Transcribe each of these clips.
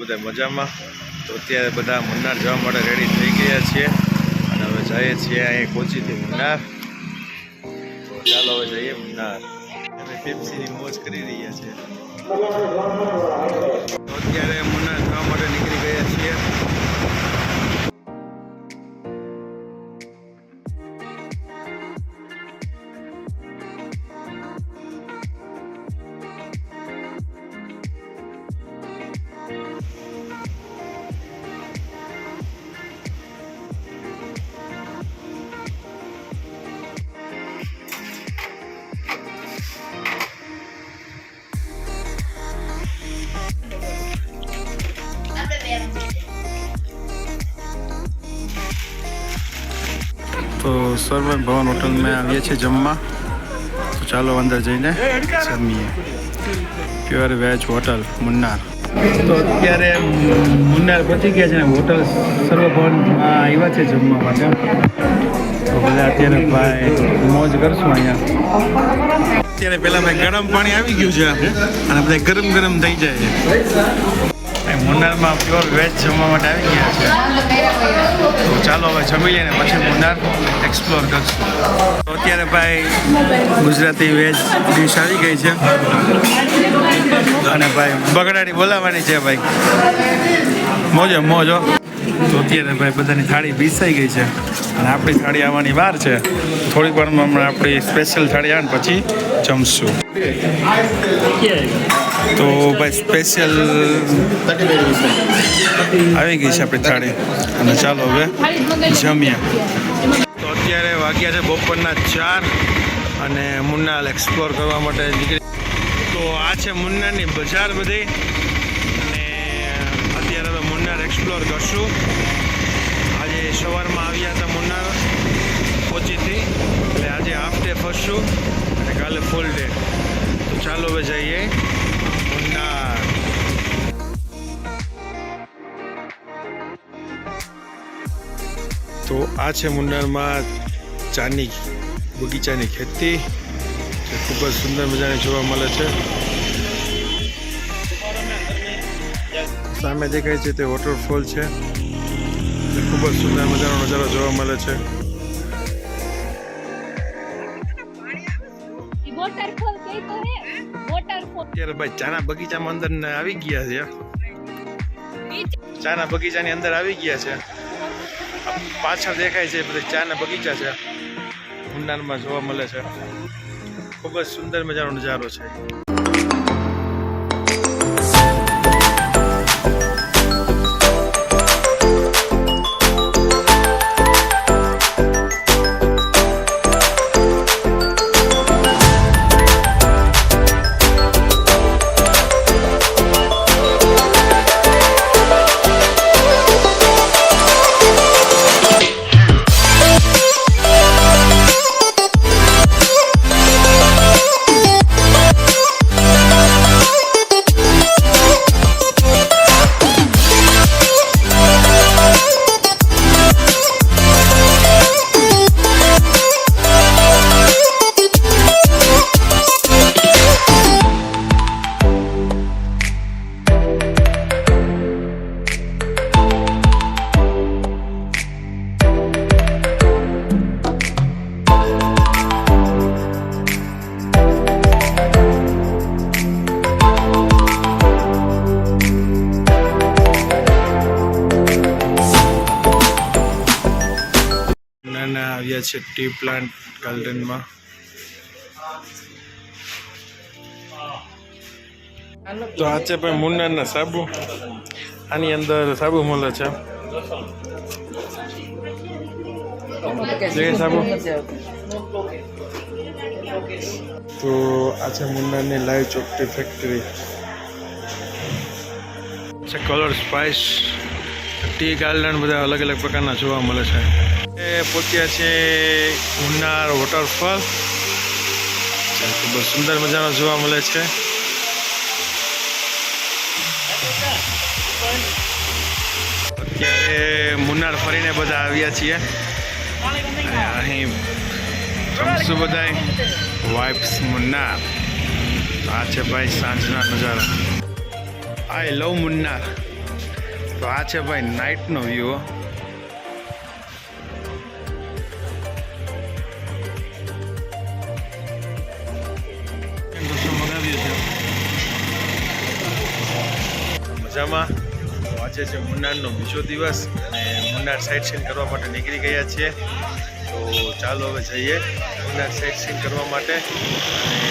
બધા મજામાં. તો અત્યારે બધા મુન્નાર જવા માટે રેડી થઈ ગયા છીએ અને હવે જઈએ છીએ અહીં કોચીથી મુન્નાર. તો ચાલો હવે જઈએ મુન્નાર. હવે પેપ્સીની મોજ કરી રહ્યા છીએ. તો અત્યારે મુન્નાર જવા માટે નીકળી ગયા છીએ. तो सर्व भवन होटल में आविए छे जमवा. तो चालो अंदर जईने जमीए. Pure veg hotel Munnar. तो अत्यारे मुन्नार पहुंची गया है. होटल सर्व भवन में आव्या छे जमवा माटे. तो बधा अत्यारे भाई मौज करशुं अहींया. अत्यारे पहेला भाई गरम पाणी आवी गयुं छे अने बधा गरम गरम थई जाय छे. मुन्नार में प्योर वेज जमवा माटे आवी गया है. तो चालो હવે જમી લઈને પછી મુન્નાર એક્સપ્લોર કરશું. તો અત્યારે ભાઈ ગુજરાતી વેજ ડીશ આવી ગઈ છે અને ભાઈ બગડાડી બોલાવવાની છે ભાઈ. મોજો મોજો. તો અત્યારે ભાઈ બધાની થાળી પીસાઈ ગઈ છે અને આપણી થાળી આવવાની વાર છે. થોડીક વારમાં હમણાં આપણી સ્પેશિયલ થાળી આવે ને પછી જમશું. તો ભાઈ સ્પેશિયલ આવી ગઈ છે આપણી થાળી અને ચાલો હવે જમીએ. તો અત્યારે વાગ્યા છે બપોરના 4 અને મુન્નાર એક્સપ્લોર કરવા માટે નીકળી. તો આ છે મુન્નારની બજાર બધી અને અત્યારે હવે મુન્નાર એક્સપ્લોર કરશું. આજે સવારમાં આવ્યા હતા મુન્નાર કોચીથી, એટલે આજે હાફ ડે ફરશું અને કાલે ફૂલ ડે. તો ચાલો હવે જઈએ મુન્નાર. તો આ છે મુન્નારમાં ચાની બગીચાની ખેતી, જે ખૂબ જ સુંદર મજાની જોવા મળે છે. સામે દેખાય છે તે વોટરફોલ છે. ખૂબ જ સુંદર મજાનો નજારો જોવા મળે છે. અત્યારે ભાઈ ચાના બગીચામાં અંદર આવી ગયા છે. ચાના બગીચાની અંદર આવી ગયા છે. પાછળ દેખાય છે બધા ચાના બગીચા છે, મુન્નારમાં જોવા મળે છે. ખૂબ જ સુંદર મજાનો નજારો છે. આવ્યા છે ટી પ્લાન્ટ ગાર્ડનમાં. તો આ છે ભાઈ મુન્નારના સાબુ. આની અંદર સાબુ મળે છે. સાબુ. તો આ છે મુન્નારની લાઈવ ચોકટી ફેક્ટરી. છે કલર સ્પાઇસ ટી ગાર્ડન, બધા અલગ અલગ પ્રકારના જોવા મળે છે. પહોંચ્યા છે મુન્નાર વોટરફોલ. ખૂબ જ સુંદર મજાનો જોવા મળે છે. અત્યારે મુન્નાર ફરીને બધા આવ્યા છીએ અને અહીં જમશું બધાય વાઇબ્સ મુન્નાર. આ છે ભાઈ સાંજના નજારા. આઈ લવ મુન્નાર. તો આ છે ભાઈ નાઇટનો વ્યૂ. મજામાં. આજે છે મુન્નારનો બીજો દિવસ અને મુન્નાર સાઇટ સીન કરવા માટે નીકળી ગયા છીએ. તો ચાલો હવે જઈએ મુન્નાર સાઇટ સીન કરવા માટે. અને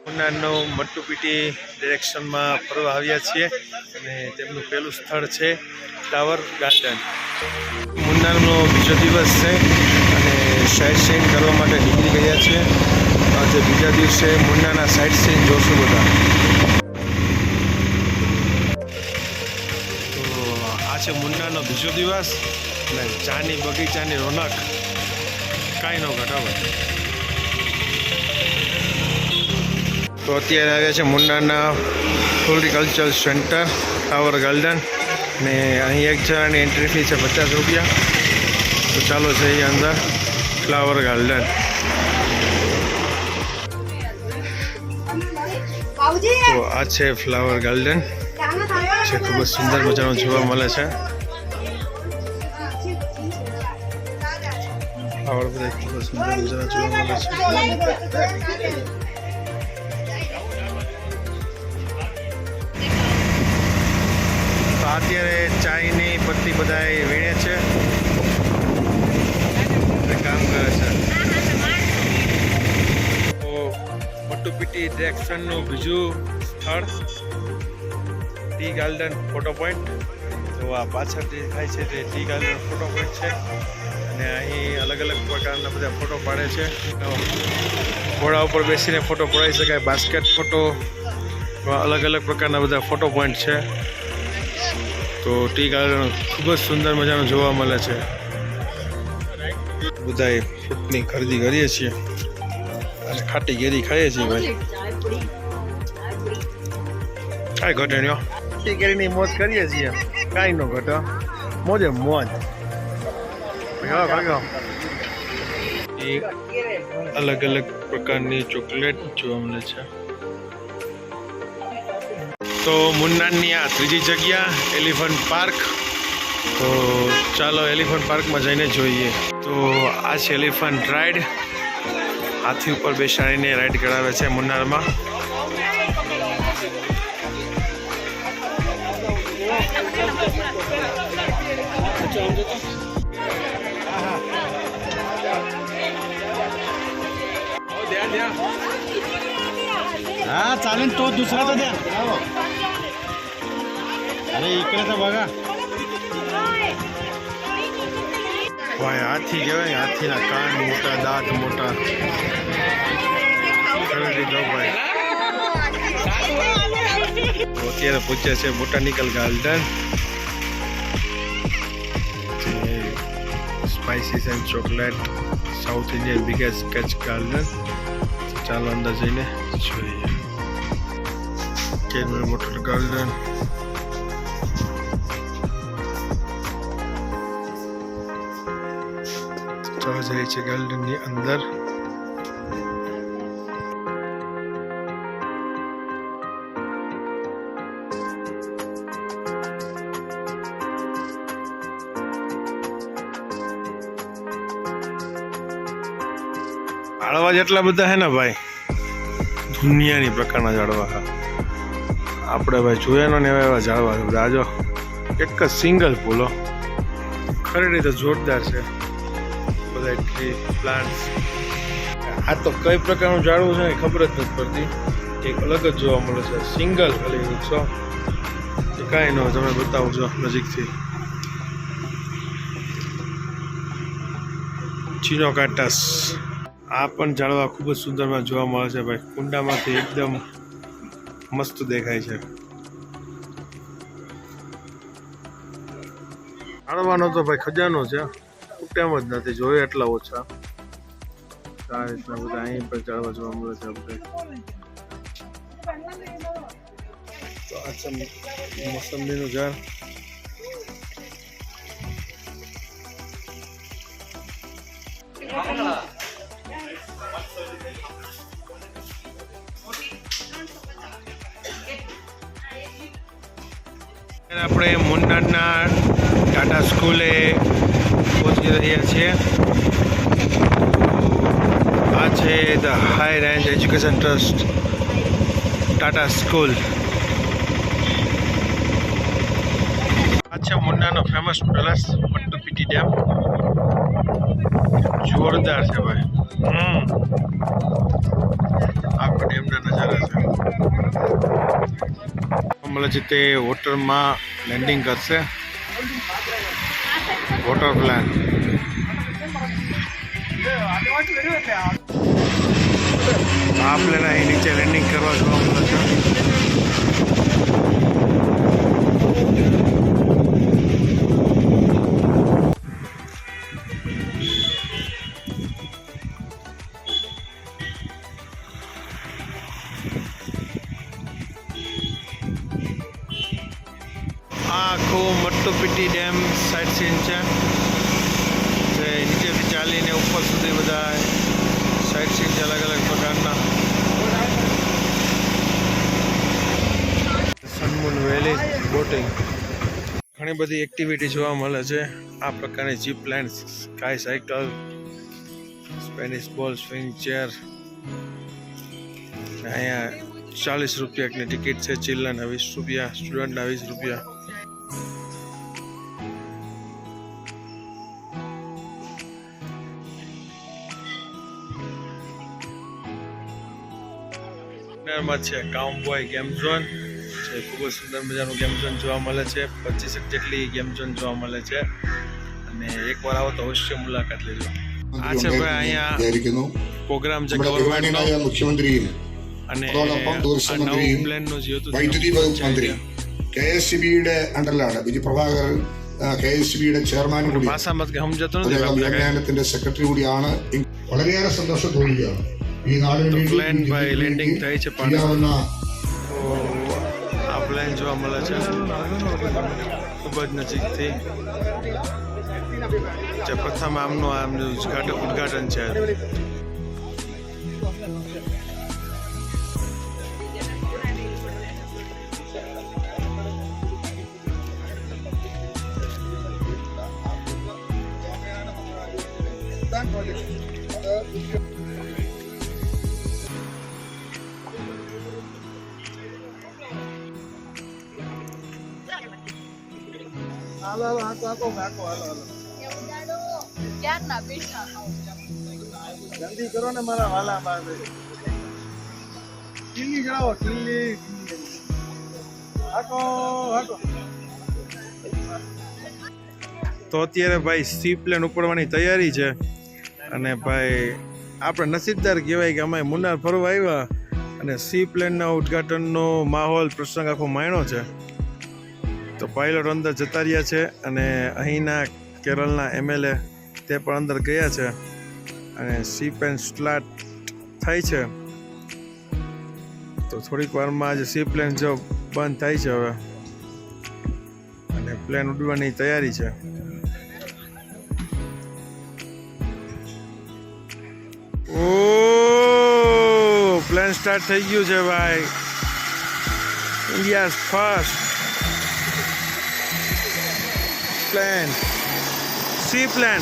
મુન્નારનો મટ્ટુપીટી ડિરેક્શનમાં ફરવા આવ્યા છીએ અને તેમનું પહેલું સ્થળ છે ફ્લાવર ગાર્ડન. મુન્નારનો બીજો દિવસ છે અને સાઇટ સીન કરવા માટે નીકળી ગયા છીએ. આજે બીજા દિવસે મુન્નારના સાઇટ સીન જોશું બધા. આ છે મુન્નારનો બીજો દિવસ અને ચાની બગીચાની રોનક કાંઈ ન ઘટાવે. તો અત્યારે આવ્યા છે મુન્નારના ફ્લોરિકલ્ચર સેન્ટર ફ્લાવર ગાર્ડન ને અહીં એક જણાની એન્ટ્રી ફી છે 50 રૂપિયા. તો ચાલો જઈએ અંદર ફ્લાવર ગાર્ડન. તો આ છે ફ્લાવર ગાર્ડન જે ખૂબ જ સુંદર મજાનું જોવા મળે છે. ફ્લાવર બધા ખૂબ જ સુંદર મજાના જોવા મળે છે. તો અત્યારે ચાયની પત્તી બધા વીણે છે, કામ કરે છે. તો મટ્ટુપીટી ડિરેક્શનનું બીજું સ્થળ ટી ગાર્ડન ફોટો પોઈન્ટ. તો આ પાછળ જે થાય છે તે ટી ગાર્ડન ફોટો પોઈન્ટ છે અને અહીં અલગ અલગ પ્રકારના બધા ફોટો પાડે છે. ઘોડા ઉપર બેસીને ફોટો પડાવી શકાય, બાસ્કેટ ફોટો, અલગ અલગ પ્રકારના બધા ફોટો પોઈન્ટ છે. તો ટી ગાર્ડન ખૂબ જ સુંદર મજાનું જોવા મળે છે. બધાએ ફ્રૂટની ખરીદી કરીએ છીએ અને ખાટી કેરી ખાઈએ છીએ ભાઈ. કાંઈ ઘટે નહીં, ખાટી કેરીની મોજ કરીએ છીએ, કાંઈ ન ઘટે, મોજે મોજ. અલગ અલગ પ્રકારની ચોકલેટ જોવા મળે છે. તો મુન્નારની આ ત્રીજી જગ્યા એલિફન્ટ પાર્ક. તો ચાલો એલિફન્ટ પાર્કમાં જઈને જોઈએ. તો આ છે એલિફન્ટ રાઈડ. હાથી ઉપર બેસાડીને રાઈડ કરાવે છે મુન્નારમાં. हाँ चालेल तो दुसरा तो द्या. अरे इकडे तर बघा ભાઈ હાથી કહેવાય, હાથીના કાન મોટા, દાંત મોટા. ભાઈ અત્યારે પૂછ્યા છે botanical garden, spices and chocolate, south Indian biggest Kutch garden. ચાલો અંદર જઈને જોઈએ. Canal motor garden. ચાલો જઈએ છે ગાર્ડનની અંદર. ઝાડવા જેટલા બધા હે ને ભાઈ, દુનિયાની પ્રકારના ઝાડવા. આપણે ભાઈ જોયા ને એવા ઝાડવા છે બધા. આજો એક જ સિંગલ ફૂલો, ખરી રીતે જોરદાર છે બધા ટ્રી પ્લાન્ટ. આ તો કઈ પ્રકારનું ઝાડવું છે ને ખબર જ નથી પડતી, એક અલગ જ જોવા મળે છે. સિંગલ ખાલી વૃક્ષો, કાંઈ ન તમે બતાવજો નજીકથી. ચીનોકાટસ. આ પણ ઝાડવા ખૂબ જ સુંદરમાં જોવા મળે છે ભાઈ. કુંડામાંથી એકદમ મસ્ત દેખાય છે. ઝાડવાનો તો ભાઈ ખજાનો છે, એમ જ નથી જોયે એટલા ઓછા. આ રીતના બધા અહીં પણ ઝાડવા જોવા મળે છે બધા. તો આ છે મોસંબીનું ઝાડ. આપણે મુન્નારના ટાટા સ્કૂલે પહોંચી રહ્યા છીએ. આ છે the high range education trust Tata school. આ છે મુન્નાનો ફેમસ પેલેસ મટ્ટુપીટી ડેમ. જોરદાર છે ભાઈ. આખો ડેમના નજારા છે. મળે તે વોટરમાં લેન્ડિંગ કરશે. Water plan. આ પ્લેન અહીં નીચે લેન્ડિંગ કરવા જોવા મળે છે. આખો મટ્ટુપીટી ડેમ સાઇટ સીન છે. જે નીચેથી ચાલીને ઉપર સુધી બધા સાઇટ સીન છે અલગ અલગ પ્રકારના. સનમૂન વેલી બોટિંગ. ઘણી બધી એક્ટિવિટી જોવા મળે છે. આ પ્રકારની jeep line, sky cycle, Spanish બોલ, સ્વિંગ ચેર. અહીંયા 40 રૂપિયાની ટિકિટ છે. ચિલ્ડ્રનના 20 રૂપિયા, સ્ટુડન્ટના 20 રૂપિયા. માં છે કાઉબોય ગેમ ઝોન. જે ખૂબ જ સુંદર મજાનું ગેમ ઝોન જોવા મળે છે. 25 જેટલી ગેમ ઝોન જોવા મળે છે અને એકવાર આવો તો અવશ્ય મુલાકાત લેજો. આ છે ભાઈ અહીંયા પ્રોગ્રામ છે ગવર્મેન્ટનો മുഖ്യമന്ത്രിയും અને ടൂറിസം മന്ത്രിയും પ્લેનનું જે હતું വൈദ്യുതി വകുപ്പ് മന്ത്രി KSCBയുടെ അണ്ടറിലാണ് വിജയ് പ്രഭാകർ KSCBയുടെ ചെയർമാനും കൂടി ભાષામાં કે સમજતો નથી. വ്യോമയാനത്തിന്റെ സെക്രട്ടറി കൂടിയാണ്. വളരെയേറെ സന്തോഷത്തോടെയാണ് ഈ നാടിന് પ્લેન ભાઈ લેન્ડિંગ થઈ છે પણ ചെയ്യാവുന്ന આ પ્લેન જોવા મળે છે ખૂબ જ નજીકથી. જે પ્રથમ આમનું ઉદ્ઘાટન છે. જલ્દી કરો ને મારા વાલા પાસે. કિલ્લી જાઓ, કિલ્લી. તો અત્યારે ભાઈ સી પ્લેન ઉપડવાની તૈયારી છે અને ભાઈ આપણે નસીબદાર કહેવાય કે અમે મુન્નાર ફરવા આવ્યા અને સી પ્લેનના ઉદ્ઘાટનનો માહોલ પ્રસંગ આખો માણ્યો છે. તો પાયલોટ અંદર જતા રહ્યા છે અને અહીંના કેરળના MLA તે પણ અંદર ગયા છે અને સી પ્લેન સ્ટાર્ટ થાય છે. તો થોડીક વારમાં આજે સી પ્લેન જો બંધ થાય છે હવે અને પ્લેન ઉડવાની તૈયારી છે. ઓ પ્લેન સ્ટાર્ટ થઈ ગયું છે ભાઈ. India's first plane, sea plane.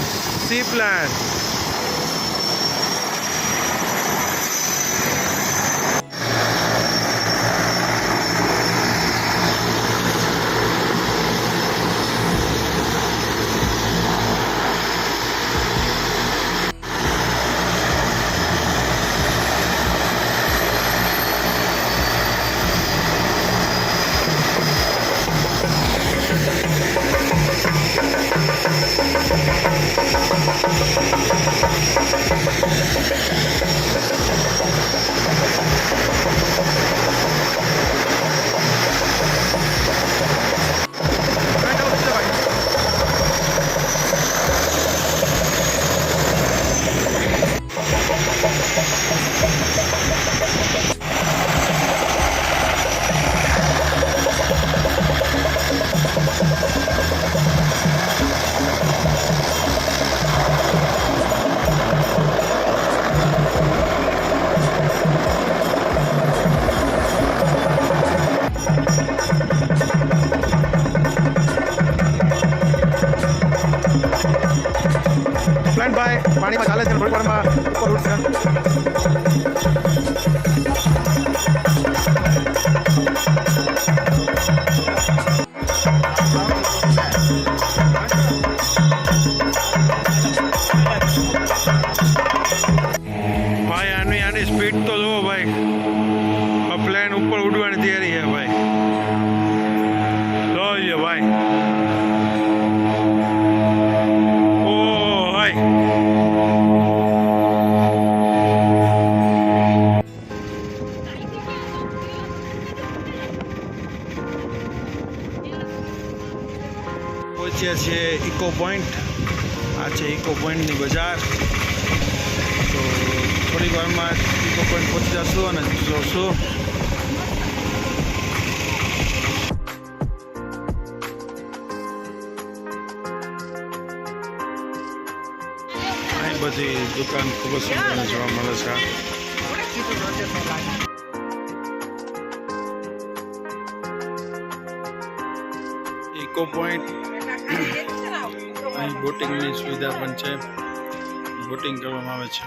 ભાઈ આની સ્પીડ તો જુઓ ભાઈ, આ પ્લેન ઉપર ઉડવાની તૈયારી છે ભાઈ. જોઈએ ભાઈ. ઓ ભાઈ પહોંચ્યા છીએ ઇકો પોઈન્ટ. આ છે ઇકો પોઈન્ટની બજાર. તો થોડીક વારમાં ઇકો પોઈન્ટ પહોંચી જશું અને જોશું. અહીં બધી દુકાન ખૂબ જ સુંદર જોવા મળે છે. ઇકો પોઈન્ટ અહીં બોટિંગની સુવિધા પણ છે. બોટિંગ કરવામાં આવે છે.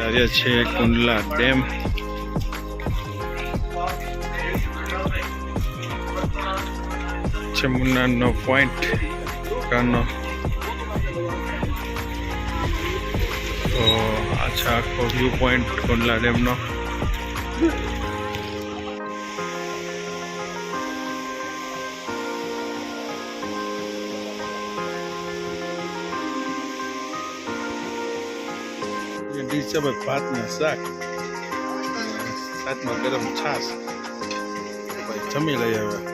આ છે કુંડલા ડેમ. છે મુન્નારનો પોઈન્ટ કારનો. તો આ છે આખો વ્યૂ પોઈન્ટ કુંડલા ડેમનો. ડીશ છે ભાઈ ભાતના શાક, સાથમાં ગરમ છાશ. ભાઈ જમી લઈએ હવે.